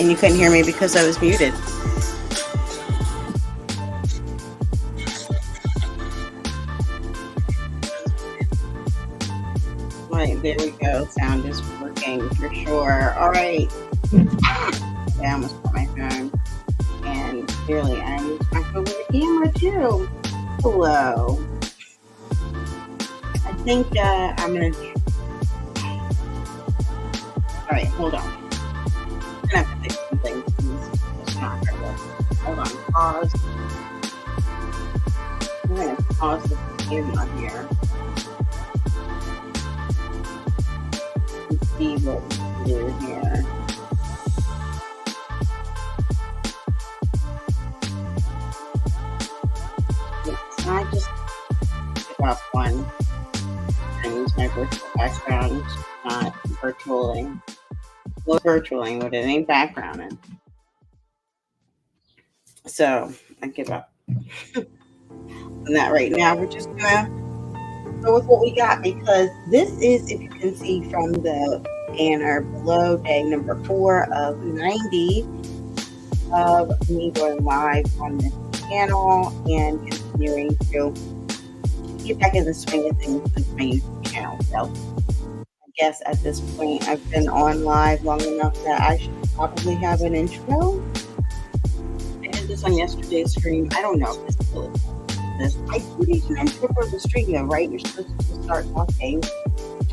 and you couldn't hear me because I was muted. Right, there we go. Sound is working for sure. All right. I almost put my phone. And clearly I'm back over the camera too. Hello. I think I'm going to... All right, hold on. I'm going to have to fix some things. It's not going to work. Hold on. Pause. I'm going to pause the camera here. See what we can do here. Yes, I just pick up one and use my virtual background, not virtualing. Well, virtualing with any background in. So I give up on that right now. We're just gonna go with what we got, because this is, if you can see from the banner below, day number 4 of 90 of me going live on this channel and continuing to get back in the swing of things with my YouTube channel. So I guess at this point I've been on live long enough that I should probably have an intro. I did this on yesterday's stream. I don't know if this is really this. I do need an intro for the stream though, right? You're supposed to just start talking,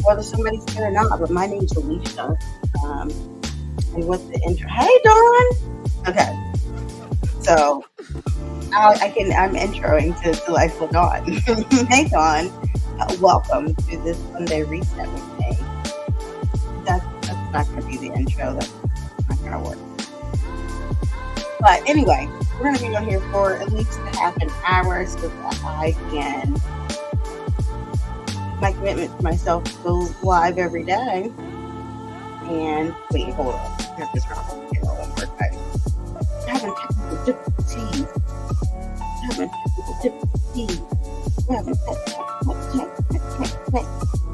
whether somebody's there or not. But my name's Alicia. And what's the intro? Hey, Dawn. Okay, so I'm introing to Delightful Dawn. Hey, Dawn. Welcome to this Sunday reset with me. That's not going to be the intro. That's not going to work. But anyway, we're going to be on here for at least a half an hour so that I can my commitment to myself to go live every day. And wait, hold on. I have to drop the camera one more time. I'm having technical difficulties.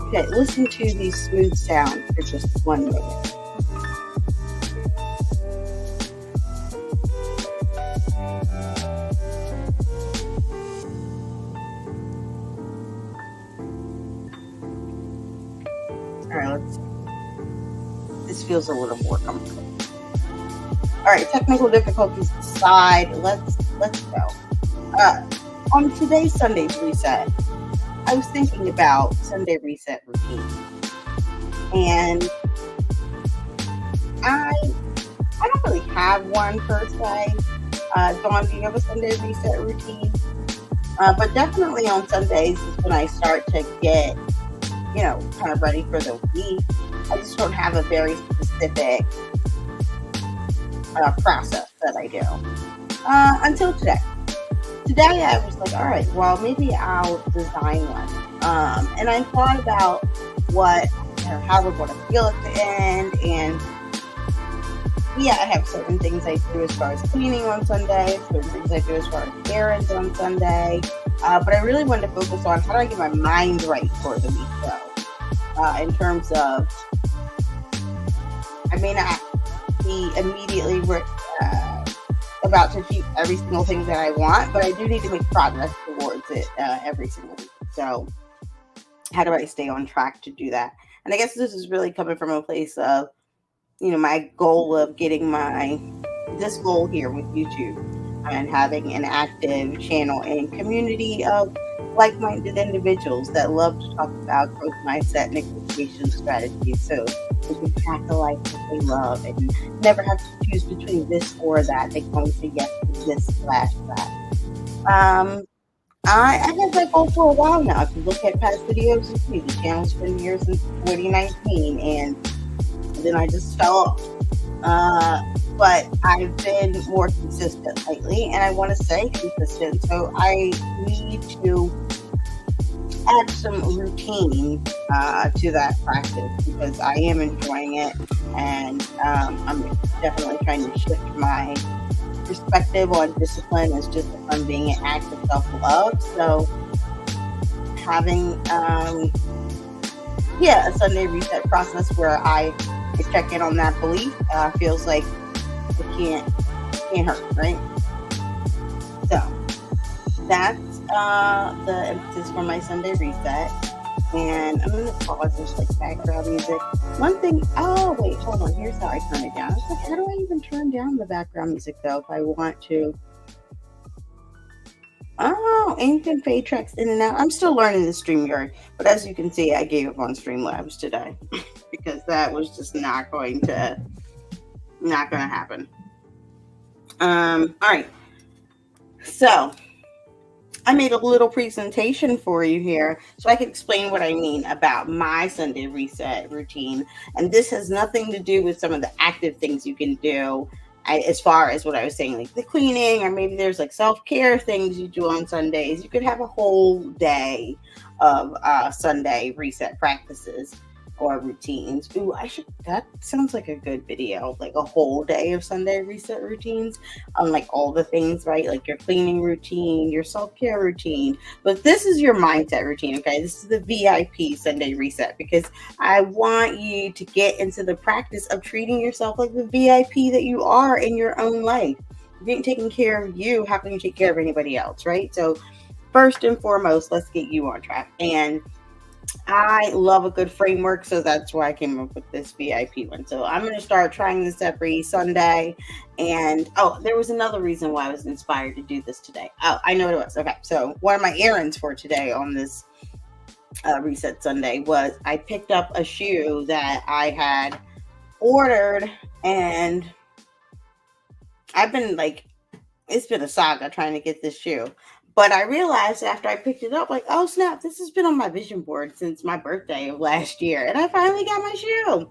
Okay, listen to these smooth sounds for just 1 minute. This feels a little more comfortable. All right, technical difficulties aside, let's go. On today's Sunday reset, I was thinking about Sunday reset routine, and I don't really have one per se. Dawn, do you have a Sunday reset routine? But definitely on Sundays is when I start to get, kind of ready for the week. I just don't have a very specific process that I do until today. Today I was like, all right, well, maybe I'll design one. And I thought about how we're going to feel at the end. And yeah, I have certain things I do as far as cleaning on Sunday, certain things I do as far as errands on Sunday. But I really wanted to focus on how do I get my mind right for the week, though. In terms of, I may not be immediately about to achieve every single thing that I want, but I do need to make progress towards it every single week. So how do I stay on track to do that? And I guess this is really coming from a place of, my goal of getting this goal here with YouTube and having an active channel and community of like-minded individuals that love to talk about growth mindset and negotiation strategies, so they can pack a life that they love and never have to choose between this or that. They can only say yes to this / that. I had that goal for a while now. If you look at past videos, you see the channel's been here since 2019, and then I just fell off. But I've been more consistent lately, and I want to stay consistent. So I need to add some routine to that practice because I am enjoying it, and I'm definitely trying to shift my perspective on discipline as just on being an act of self-love. So having a Sunday reset process where I check in on that belief feels like can't hurt, right? So that's the emphasis for my Sunday reset. And I'm gonna pause this like background music. One thing, oh wait, hold on. Here's how I turn it down. I was like, how do I even turn down the background music though if I want to? Oh, and you can fade tracks in and out. I'm still learning the StreamYard, but as you can see, I gave up on Streamlabs today because that was just not gonna happen. All right. So I made a little presentation for you here so I can explain what I mean about my Sunday reset routine. And this has nothing to do with some of the active things you can do as far as what I was saying, like the cleaning, or maybe there's like self-care things you do on Sundays. You could have a whole day of Sunday reset practices or routines. Ooh, that sounds like a good video, like a whole day of Sunday reset routines on like all the things, right? Like your cleaning routine, your self-care routine. But this is your mindset routine, okay? This is the VIP Sunday reset because I want you to get into the practice of treating yourself like the VIP that you are in your own life. If you ain't taking care of you, how can you take care of anybody else, right? So first and foremost, let's get you on track. And I love a good framework, so that's why I came up with this VIP one. So I'm going to start trying this every Sunday. And there was another reason why I was inspired to do this today. Oh, I know what it was. Okay, so one of my errands for today on this Reset Sunday was I picked up a shoe that I had ordered, and I've been like, it's been a saga trying to get this shoe. But I realized after I picked it up, like, oh snap, this has been on my vision board since my birthday of last year. And I finally got my shoe.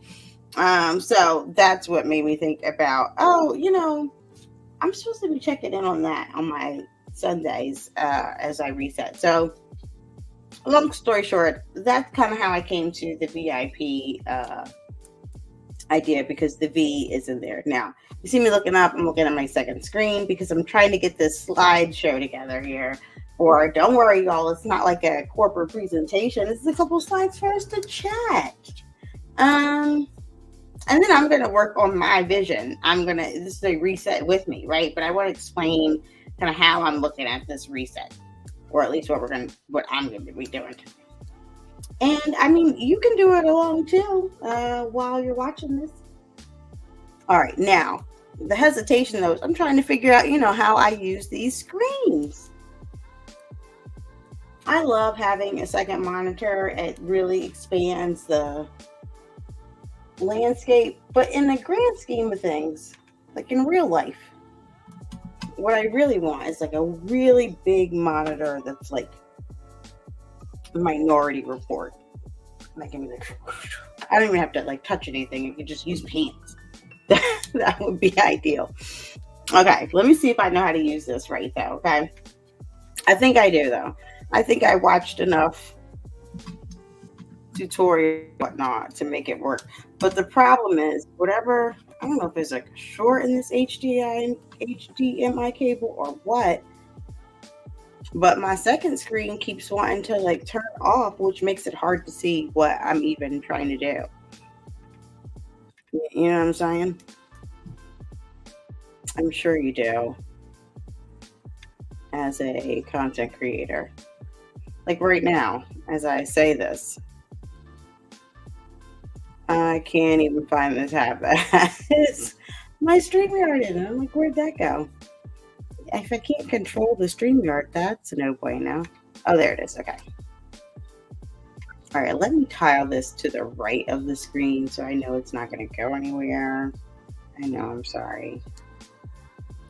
So that's what made me think about, I'm supposed to be checking in on that on my Sundays as I reset. So long story short, that's kind of how I came to the VIP idea, because the V is in there. Now, you see me looking up, I'm looking at my second screen because I'm trying to get this slideshow together here. Or don't worry, y'all, it's not like a corporate presentation. It's a couple slides for us to chat. And then I'm going to work on my vision. This is a reset with me, right? But I want to explain kind of how I'm looking at this reset, or at least what I'm going to be doing. And I mean, you can do it along too while you're watching this. All right, now the hesitation though is I'm trying to figure out, how I use these screens. I love having a second monitor. It really expands the landscape, but in the grand scheme of things, like in real life, what I really want is like a really big monitor that's like Minority Report. Like, I don't even have to like touch anything. You can just use pants. That would be ideal. Okay, let me see if I know how to use this right though. Okay, I think I do though. I think I watched enough tutorial and whatnot to make it work. But the problem is, I don't know if there's like a short in this HDMI cable or what, but my second screen keeps wanting to like turn off, which makes it hard to see what I'm even trying to do. You know what I'm saying? I'm sure you do. As a content creator. Like right now, as I say this, I can't even find the tab that has my StreamYard in it. I'm like, where'd that go? If I can't control the StreamYard, that's no bueno. Oh, there it is. Okay. All right, let me tile this to the right of the screen so I know it's not going to go anywhere. I know, I'm sorry.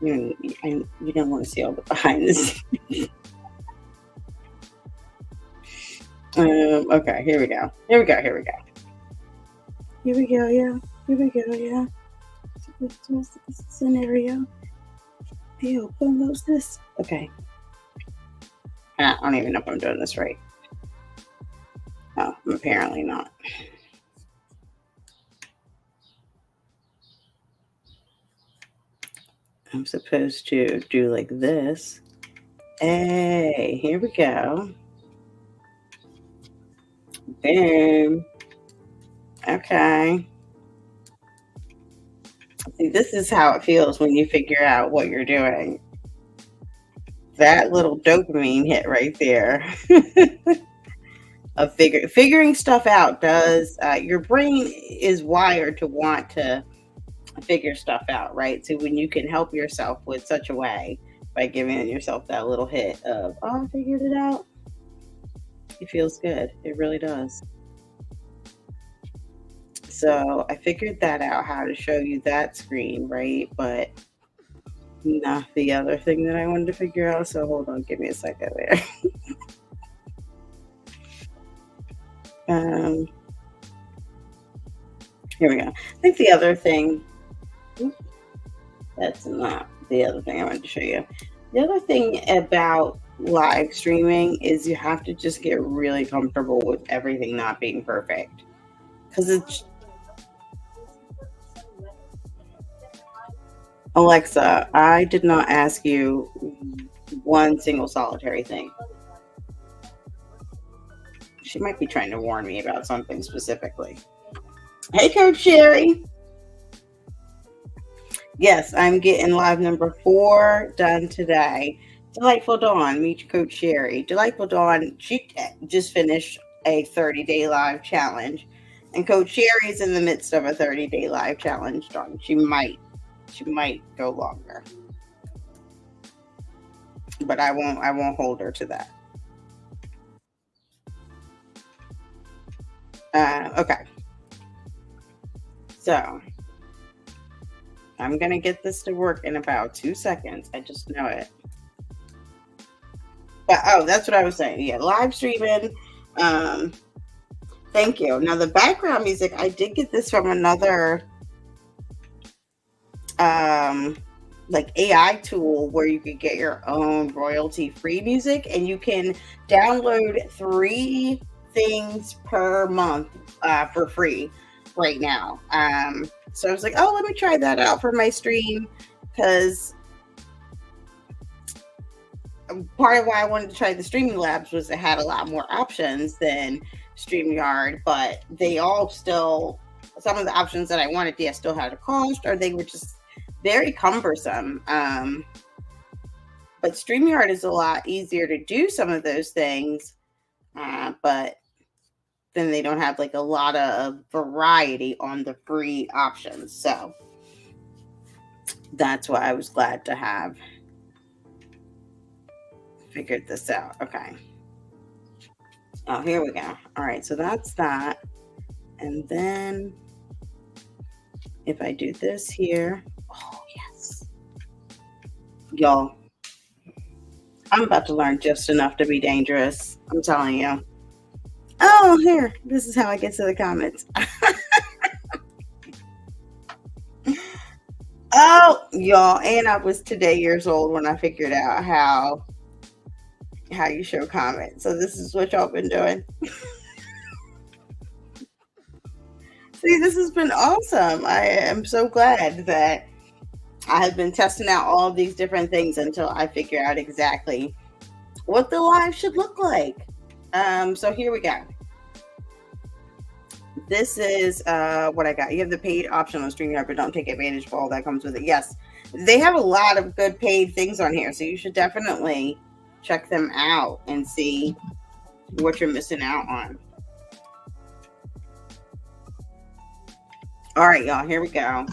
You don't want to see all the behind the scenes. Okay, here we go. Yeah. What's the scenario? Ew, who knows this? Okay. I don't even know if I'm doing this right. Oh, apparently not. I'm supposed to do like this. Hey, here we go. Boom. Okay. See, this is how it feels when you figure out what you're doing. That little dopamine hit right there of figuring stuff out does your brain is wired to want to figure stuff out, right? So when you can help yourself with such a way by giving yourself that little hit of, oh, I figured it out, it feels good. It really does. So I figured that out how to show you that screen, right? But not the other thing that I wanted to figure out. So hold on, give me a second there. Um, Here we go. I think the other thing, that's not the other thing I wanted to show you. The other thing about live streaming is you have to just get really comfortable with everything not being perfect. Because it's Alexa, I did not ask you one single solitary thing. She might be trying to warn me about something specifically. Hey, Coach Sherry. Yes, I'm getting live number 4 done today. Delightful Dawn, meet Coach Sherry. Delightful Dawn, she just finished a 30-day live challenge. And Coach Sherry is in the midst of a 30-day live challenge, Dawn. She might go longer. But I won't hold her to that. Okay. So I'm gonna get this to work in about 2 seconds. I just know it. But oh, that's what I was saying. Yeah, live streaming. Um, Thank you. Now the background music, I did get this from another um like AI tool where you could get your own royalty free music and you can download 3 things per month for free right now. So I was like, oh, let me try that out for my stream because part of why I wanted to try the streaming labs was it had a lot more options than StreamYard, but they all still, some of the options that I wanted, they still had a cost or they were just very cumbersome. But StreamYard is a lot easier to do some of those things, but then they don't have like a lot of variety on the free options. So that's why I was glad to have figured this out. Okay. Oh, here we go. All right, so that's that. And then if I do this here, oh, yes. Y'all, I'm about to learn just enough to be dangerous. I'm telling you. Oh, here. This is how I get to the comments. Oh, y'all. And I was today years old when I figured out how you show comments. So this is what y'all been doing. See, this has been awesome. I am so glad that I have been testing out all of these different things until I figure out exactly what the live should look like. So here we go. This is what I got. You have the paid option on StreamYard, but don't take advantage of all that comes with it. Yes, they have a lot of good paid things on here, so you should definitely check them out and see what you're missing out on. All right, y'all, here we go.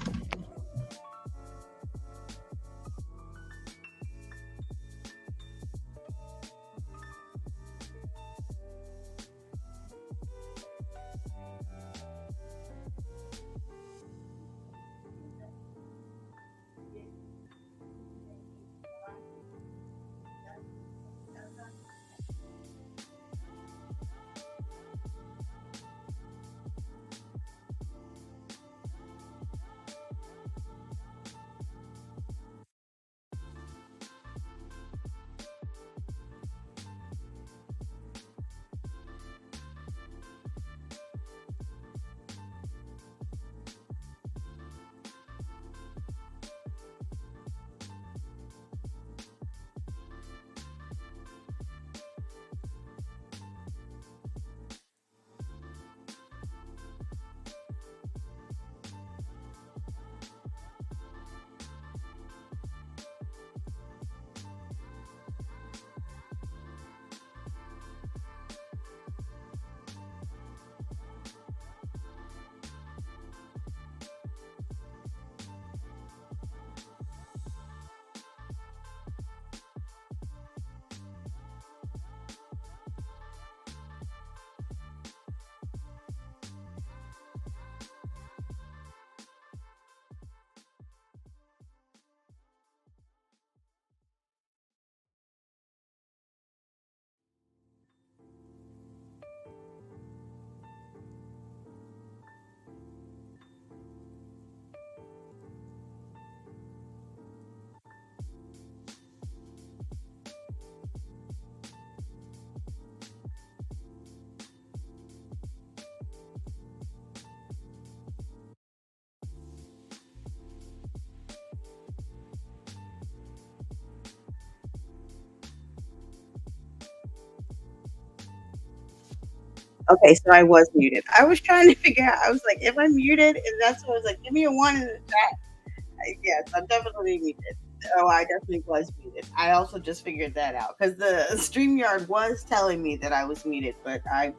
Okay, so I was muted. I was trying to figure out. I was like, "Am I muted?" And that's what I was like, "Give me a one in the chat." Yes, I'm definitely muted. Oh, I definitely was muted. I also just figured that out because the StreamYard was telling me that I was muted, but I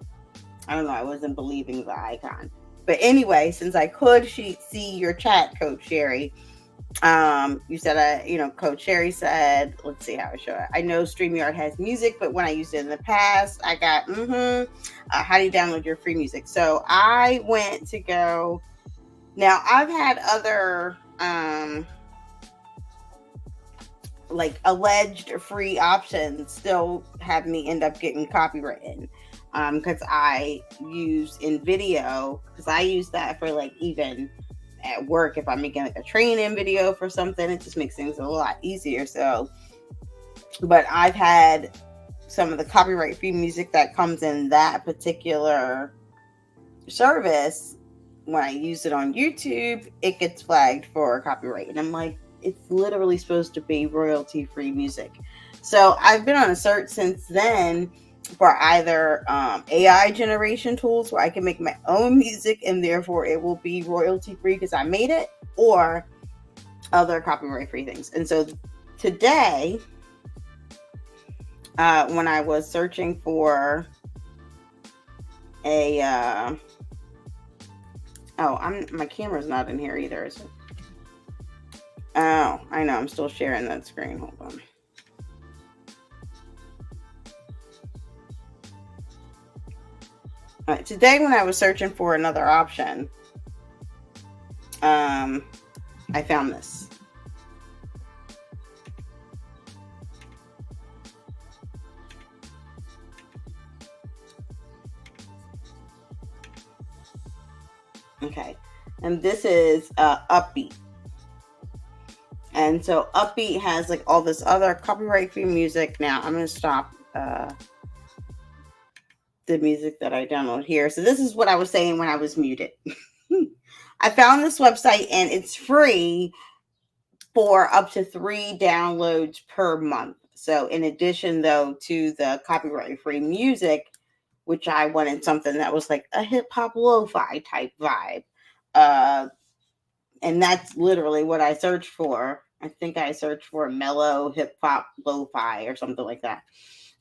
don't know. I wasn't believing the icon. But anyway, since I could see your chat, Coach Sherry, you said, Coach Sherry said, let's see how I show it. I know StreamYard has music, but when I used it in the past, I got, how do you download your free music? So I went to go. Now I've had other, like alleged free options still have me end up getting copywritten, because I use in video, because I use that for like even at work if I'm making like a training video for something, it just makes things a lot easier. So, but I've had some of the copyright free music that comes in that particular service. When I use it on YouTube, it gets flagged for copyright, and I'm like, it's literally supposed to be royalty free music. So I've been on a search since then for either AI generation tools where I can make my own music and therefore it will be royalty free because I made it, or other copyright free things. And so today, when I was searching for a my camera's not in here either, is it? Oh, I know, I'm still sharing that screen. Hold on. All right, today when I was searching for another option, I found this. Okay, and this is Upbeat. And so Upbeat has like all this other copyright free music. Now I'm going to stop the music that I download here. So this is what I was saying when I was muted. I found this website and it's free for up to 3 downloads per month. So in addition though to the copyright free music, which I wanted something that was like a hip hop lo-fi type vibe. And that's literally what I searched for. I think I searched for mellow hip hop lo-fi or something like that.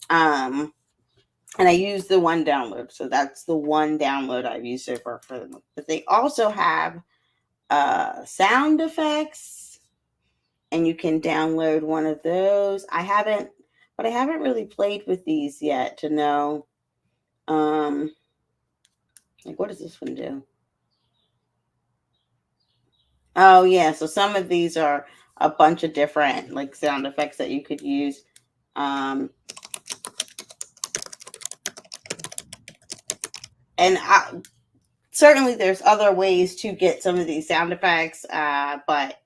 And I used the one download. So that's the one download I've used so far for them. But they also have sound effects, and you can download one of those. I haven't really played with these yet to know. Like, what does this one do? Oh yeah, so some of these are a bunch of different like sound effects that you could use. And certainly there's other ways to get some of these sound effects, but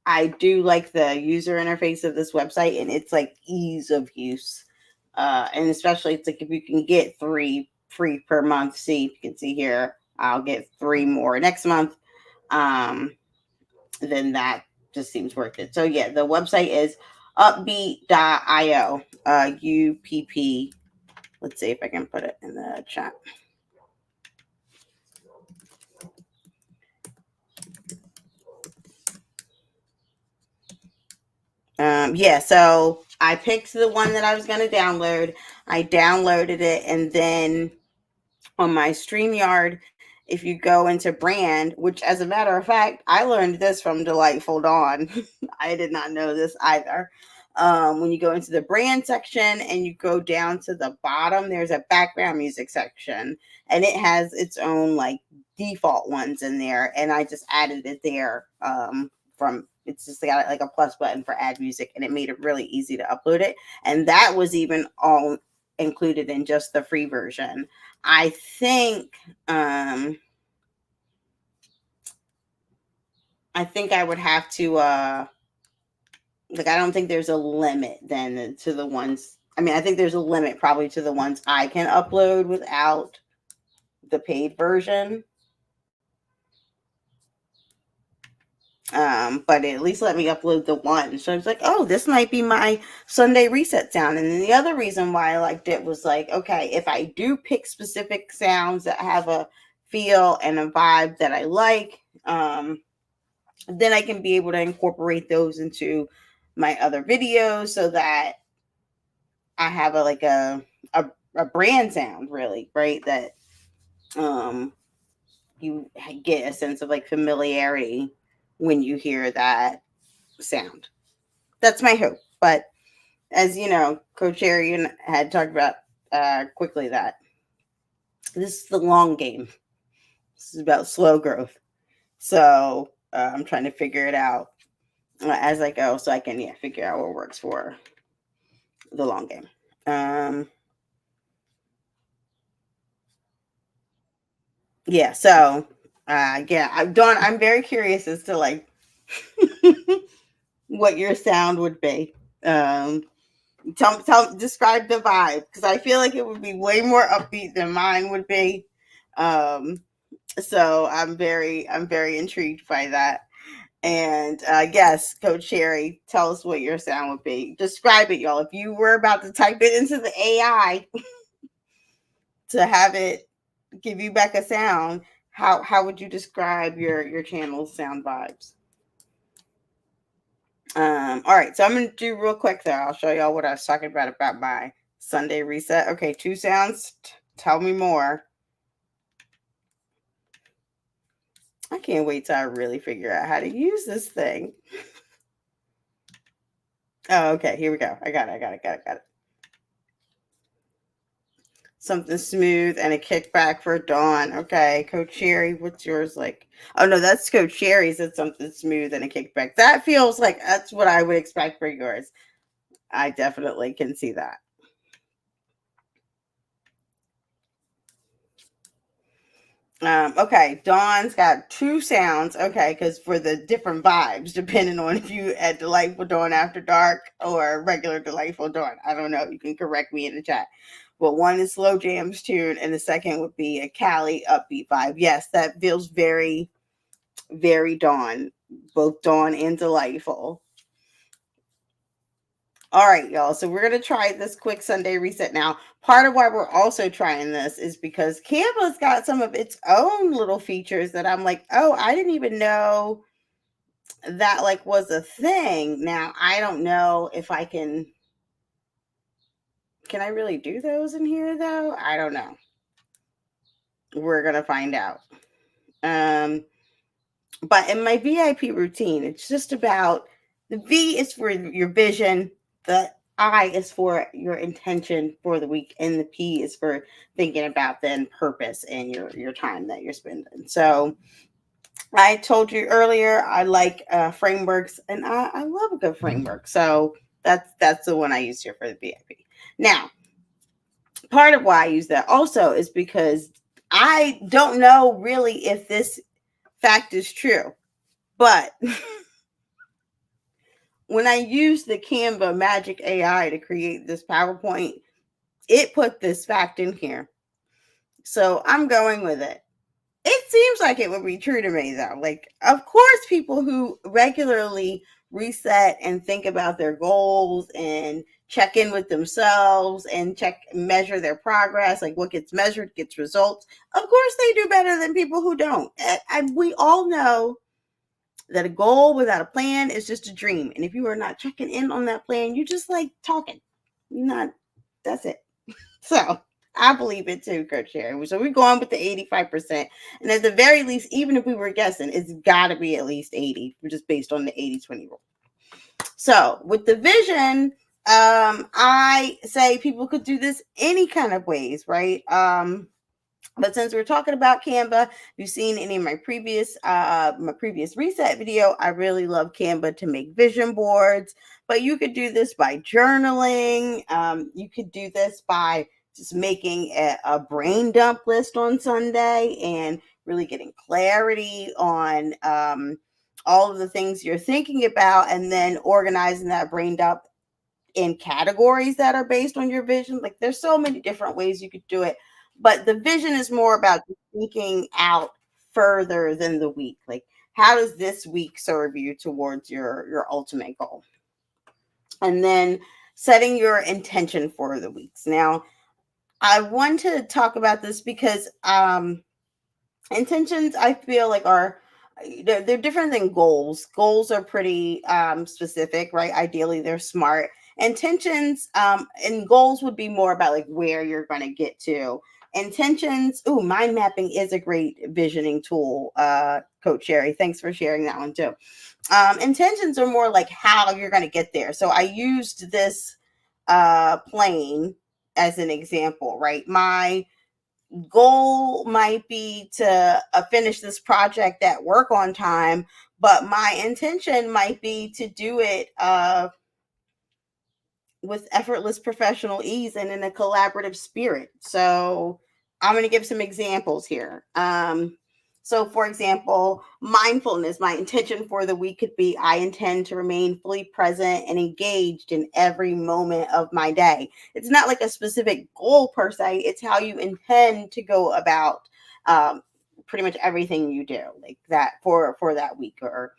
I do like the user interface of this website, and it's like ease of use. And especially it's like if you can get 3 free per month, see, you can see here, I'll get 3 more next month. Then that just seems worth it. So yeah, the website is upbeat.io. UPP. Let's see if I can put it in the chat. Yeah, so I picked the one that I was going to download. I downloaded it, and then on my StreamYard, if you go into brand, which as a matter of fact, I learned this from Delightful Dawn. I did not know this either. When you go into the brand section and you go down to the bottom, there's a background music section, and it has its own like default ones in there. And I just added it there. It's just got like a plus button for add music, and it made it really easy to upload it. And that was even all included in just the free version. I think I would have to like, I don't think there's a limit then to the ones. I mean, I think there's a limit probably to the ones I can upload without the paid version. But it at least let me upload the one. So I was like, oh, this might be my Sunday reset sound. And then the other reason why I liked it was like, okay, if I do pick specific sounds that have a feel and a vibe that I like, then I can be able to incorporate those into my other videos so that I have a brand sound, really, right? That um you get a sense of like familiarity when you hear that sound. That's my hope. But as you know, Coach Arian had talked about quickly, that this is the long game. This is about slow growth. So I'm trying to figure it out as I go, so I can figure out what works for the long game. Yeah. So Dawn, I'm very curious as to like what your sound would be. Um, describe the vibe, because I feel like it would be way more upbeat than mine would be. Um, so I'm very intrigued by that. And yes, Coach Sherry, tell us what your sound would be. Describe it, y'all. If you were about to type it into the AI to have it give you back a sound, how would you describe your channel's sound vibes? All right, so I'm gonna do real quick there. I'll show y'all what I was talking about my Sunday reset. Okay, two sounds. Tell me more. I can't wait till I really figure out how to use this thing. Oh, okay, here we go. I got it. Something smooth and a kickback for Dawn. Okay, Coach Cherry, what's yours like? Oh no, that's Coach Cherry said something smooth and a kickback. That feels like that's what I would expect for yours. I definitely can see that. Okay, Dawn's got two sounds. Okay, because for the different vibes, depending on if you at Delightful Dawn After Dark or regular Delightful Dawn. I don't know. You can correct me in the chat. But one is slow jams tune, and the second would be a Cali upbeat vibe. Yes, that feels very, very Dawn, both Dawn and Delightful. All right, y'all. So we're gonna try this quick Sunday reset now. Part of why we're also trying this is because Canva's got some of its own little features that I'm like, oh, I didn't even know that like was a thing. Now I don't know if I can I really do those in here though? I don't know. We're gonna find out. Um, but in my VIP routine, it's just about the V is for your vision, the I is for your intention for the week, and the P is for thinking about then purpose and your time that you're spending. So I told you earlier I like frameworks, and I love a good framework. So that's the one I use here for the VIP. Now, part of why I use that also is because I don't know really if this fact is true, but when I used the Canva Magic AI to create this PowerPoint, it put this fact in here. So I'm going with it. It seems like it would be true to me, though. Like, of course, people who regularly reset and think about their goals and check in with themselves and measure their progress, like what gets measured gets results. Of course, they do better than people who don't. And we all know that a goal without a plan is just a dream. And if you are not checking in on that plan, you just like talking. You're not, that's it. So I believe it too, Coach Sherry. So we're going with the 85%. And at the very least, even if we were guessing, it's got to be at least 80, just based on the 80-20 rule. So with the vision, I say people could do this any kind of ways, right? But since we're talking about Canva, if you've seen any of my previous reset video, I really love Canva to make vision boards. But you could do this by journaling. You could do this by just making a brain dump list on Sunday and really getting clarity on all of the things you're thinking about, and then organizing that brain dump in categories that are based on your vision. Like there's so many different ways you could do it, but the vision is more about thinking out further than the week. Like how does this week serve you towards your ultimate goal? And then setting your intention for the weeks. Now, I want to talk about this because intentions, I feel like, are they're different than goals. Goals are pretty specific, right? Ideally they're smart. Intentions and goals would be more about like where you're going to get to. Intentions, ooh, mind mapping is a great visioning tool. Coach Sherry, thanks for sharing that one too. Intentions are more like how you're going to get there. So I used this plane as an example, right? My goal might be to finish this project at work on time, but my intention might be to do it with effortless professional ease and in a collaborative spirit. So I'm going to give some examples here. So, for example, mindfulness, my intention for the week could be I intend to remain fully present and engaged in every moment of my day. It's not like a specific goal per se, it's how you intend to go about pretty much everything you do, like that for that week, or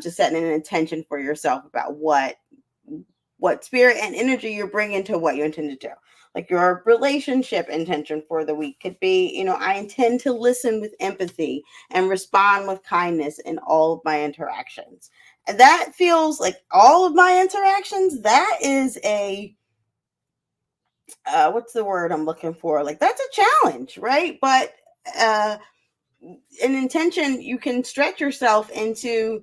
just setting an intention for yourself about what spirit and energy you're bringing to what you intend to do. Like your relationship intention for the week could be, I intend to listen with empathy and respond with kindness in all of my interactions. And that feels like all of my interactions, that is a, what's the word I'm looking for? Like that's a challenge, right? But uh, an intention, you can stretch yourself into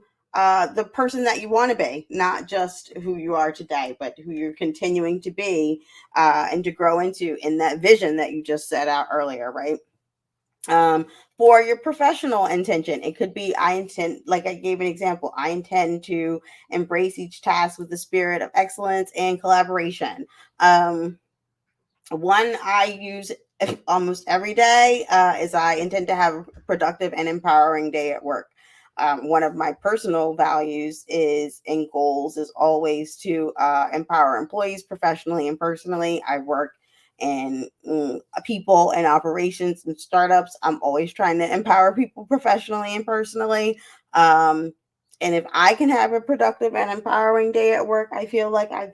the person that you want to be, not just who you are today, but who you're continuing to be and to grow into in that vision that you just set out earlier, right? Um, for your professional intention, it could be I intend, like I gave an example, I intend to embrace each task with the spirit of excellence and collaboration. One I use almost every day is I intend to have a productive and empowering day at work. One of my personal values is and goals is always to empower employees professionally and personally. I work in people and operations and startups. I'm always trying to empower people professionally and personally. And if I can have a productive and empowering day at work, I feel like I've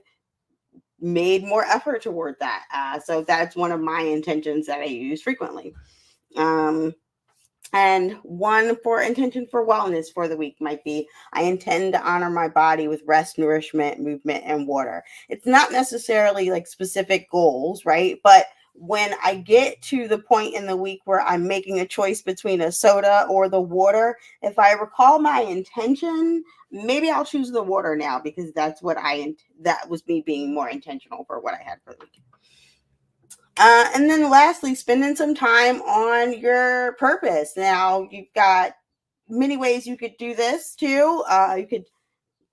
made more effort toward that. So that's one of my intentions that I use frequently. Um, and one for intention for wellness for the week might be I intend to honor my body with rest, nourishment, movement, and water. It's not necessarily like specific goals, right? But when I get to the point in the week where I'm making a choice between a soda or the water, if I recall my intention, maybe I'll choose the water now because that's what that was me being more intentional for what I had for the week. And then lastly, spending some time on your purpose. Now, you've got many ways you could do this too. You could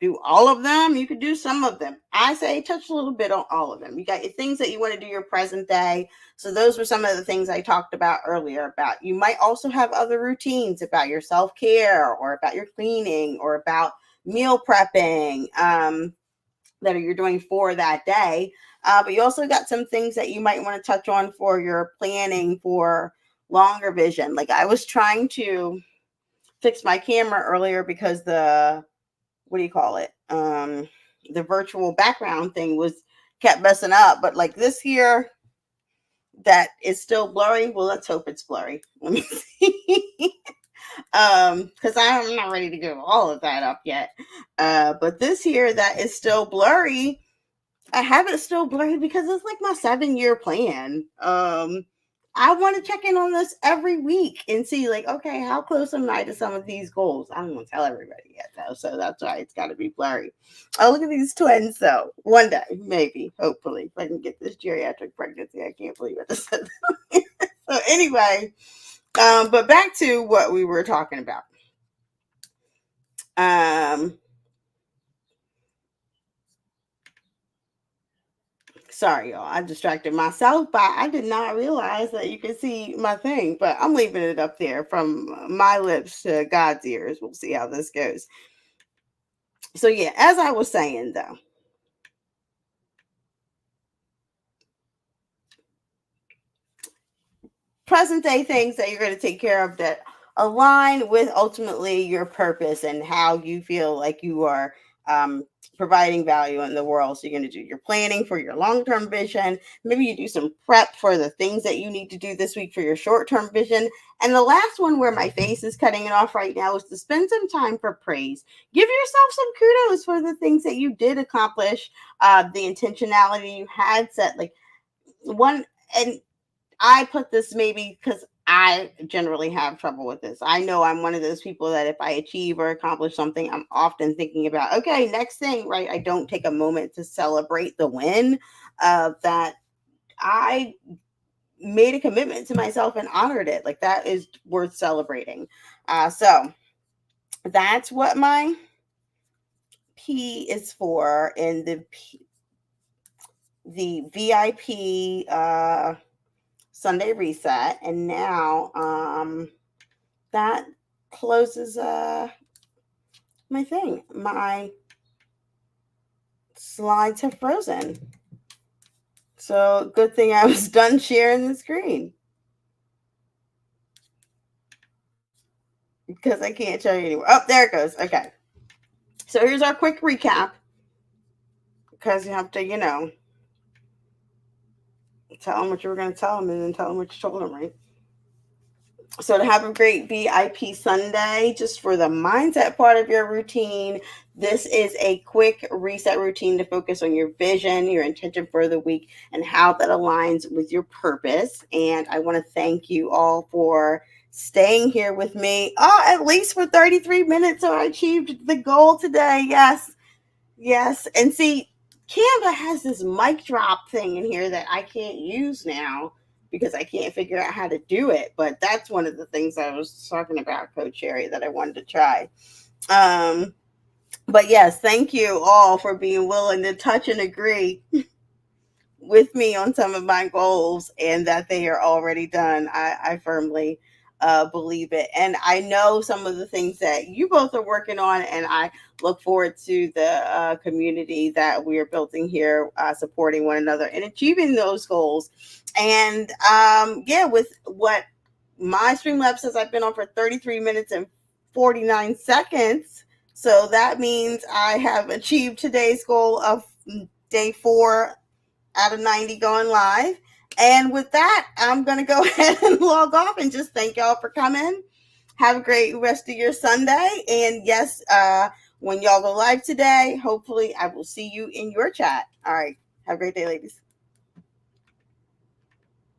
do all of them, you could do some of them. I say touch a little bit on all of them. You got your things that you want to do your present day. So those were some of the things I talked about earlier about. You might also have other routines about your self-care or about your cleaning or about meal prepping. That you're doing for that day. But you also got some things that you might want to touch on for your planning for longer vision. Like I was trying to fix my camera earlier because what do you call it? The virtual background thing was kept messing up. But like this here, that is still blurry. Well, let's hope it's blurry. Let me see. Because I'm not ready to give all of that up yet. But this here that is still blurry, I have it still blurry because it's like my 7-year plan. I want to check in on this every week and see, like, okay, how close am I to some of these goals? I don't want to tell everybody yet, though, so that's why it's got to be blurry. Oh, look at these twins, though. One day, maybe, hopefully, if I can get this geriatric pregnancy. I can't believe I just said that. So, anyway, but back to what we were talking about. Sorry, y'all. I distracted myself, but I did not realize that you could see my thing. But I'm leaving it up there from my lips to God's ears. We'll see how this goes. So, yeah, as I was saying, though, present day things that you're going to take care of that align with ultimately your purpose and how you feel like you are um, providing value in the world. So you're going to do your planning for your long-term vision. Maybe you do some prep for the things that you need to do this week for your short-term vision. And the last one, where my face is cutting it off right now, is to spend some time for praise. Give yourself some kudos for the things that you did accomplish, the intentionality you had set. Like one, and I put this maybe because I generally have trouble with this. I know I'm one of those people that if I achieve or accomplish something, I'm often thinking about, okay, next thing, right? I don't take a moment to celebrate the win that I made a commitment to myself and honored it. Like that is worth celebrating. So that's what my P is for in the VIP Sunday reset. And now that closes my thing. My slides have frozen. So good thing I was done sharing the screen, because I can't show you anymore. Oh, there it goes. Okay. So here's our quick recap, because you have to, tell them what you were going to tell them and then tell them what you told them, right? So to have a great VIP Sunday, just for the mindset part of your routine, this is a quick reset routine to focus on your vision, your intention for the week, and how that aligns with your purpose. And I want to thank you all for staying here with me, at least for 33 minutes. So I achieved the goal today. Yes. Yes. And see, Canva has this mic drop thing in here that I can't use now because I can't figure out how to do it. But that's one of the things I was talking about, Coach Sherry, that I wanted to try. But yes, thank you all for being willing to touch and agree with me on some of my goals, and that they are already done. I firmly believe it. And I know some of the things that you both are working on, and I look forward to the community that we are building here, supporting one another and achieving those goals. And yeah, with what my Streamlab says, I've been on for 33 minutes and 49 seconds. So that means I have achieved today's goal of day 4 out of 90 going live. And with that, I'm going to go ahead and log off and just thank y'all for coming. Have a great rest of your Sunday. And yes, when y'all go live today, hopefully I will see you in your chat. All right. Have a great day, ladies.